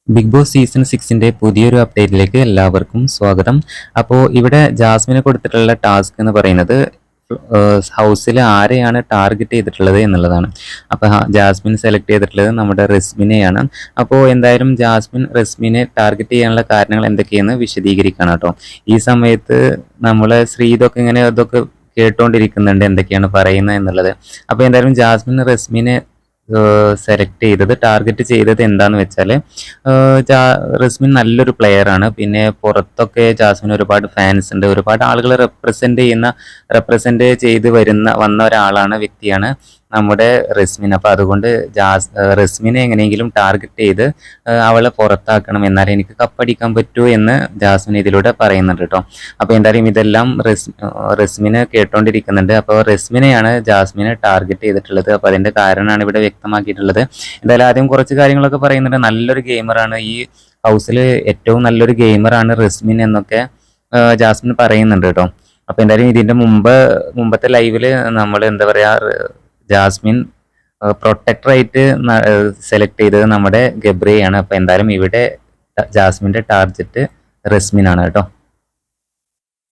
Big boss season 6ന്റെ പുതിയൊരു അപ്ഡേറ്റിലേക്ക് എല്ലാവർക്കും സ്വാഗതം. അപ്പോൾ ഇവിടെ ജാസ്മിന് കൊടുത്തിട്ടുള്ള ടാസ്ക് എന്ന് പറയുന്നത് ഹൗസിൽ ആരെയാണ് ടാർഗറ്റ് ചെയ്തിട്ടുള്ളത് എന്നുള്ളതാണ്. അപ്പോൾ ജാസ്മിൻ സെലക്ട് ചെയ്തിട്ടുള്ളത് നമ്മുടെ റസ്മിനെയാണ്. അപ്പോൾ എന്തായാലും ജാസ്മിൻ റസ്മിനെ ടാർഗറ്റ് ചെയ്യാനുള്ള കാരണങ്ങൾ എന്തൊക്കെയെന്ന് വിശദീകരിക്കണം കേട്ടോ. ഈ സമയത്ത് നമ്മൾ ശ്രീതൊക്കെ ഇതൊക്കെ കേട്ടുകൊണ്ടിരിക്കുന്നുണ്ട് എന്തൊക്കെയാണ് പറയുന്നത് എന്നുള്ളത്. അപ്പോൾ എന്തായാലും ജാസ്മിൻ റസ്മിനെ സെലക്ട് ചെയ്തത് ടാർഗറ്റ് ചെയ്തത് എന്താന്ന് വെച്ചാൽ റസ്മിൻ നല്ലൊരു പ്ലെയർ ആണ്. പിന്നെ പുറത്തൊക്കെ ജാസ്മിൻ ഒരുപാട് ഫാൻസ് ഉണ്ട്, ഒരുപാട് ആളുകൾ റെപ്രസെന്റ് ചെയ്ത് വന്ന ഒരാളാണ്, വ്യക്തിയാണ് നമ്മുടെ റസ്മിൻ. അപ്പൊ അതുകൊണ്ട് റസ്മിനെ എങ്ങനെയെങ്കിലും ടാർഗറ്റ് ചെയ്ത് അവളെ പുറത്താക്കണം, എന്നാലേ എനിക്ക് കപ്പടിക്കാൻ പറ്റൂ എന്ന് ജാസ്മിൻ ഇതിലൂടെ പറയുന്നുണ്ട് കേട്ടോ. അപ്പൊ എന്തായാലും ഇതെല്ലാം റസ്മിനെ കേട്ടോണ്ടിരിക്കുന്നുണ്ട്. അപ്പോൾ റസ്മിനെയാണ് ജാസ്മിനെ ടാർഗറ്റ് ചെയ്തിട്ടുള്ളത്. അപ്പൊ അതിന്റെ കാരണമാണ് ഇവിടെ വ്യക്തമാക്കിയിട്ടുള്ളത്. എന്തായാലും ആദ്യം കുറച്ച് കാര്യങ്ങളൊക്കെ പറയുന്നുണ്ട്. നല്ലൊരു ഗെയിമറാണ്, ഈ ഹൗസിൽ ഏറ്റവും നല്ലൊരു ഗെയിമറാണ് റസ്മിൻ എന്നൊക്കെ ജാസ്മിൻ പറയുന്നുണ്ട് കേട്ടോ. അപ്പൊ എന്തായാലും ഇതിന്റെ മുമ്പത്തെ ലൈവില് നമ്മൾ എന്താ പറയാ, ജാസ്മിൻ പ്രൊട്ടക്ടറായിട്ട് സെലക്ട് ചെയ്തത് നമ്മുടെ ഗബ്രിയാണ്. അപ്പൊ എന്തായാലും ഇവിടെ ജാസ്മിന്റെ ടാർഗറ്റ് റസ്മിൻ ആണ് കേട്ടോ.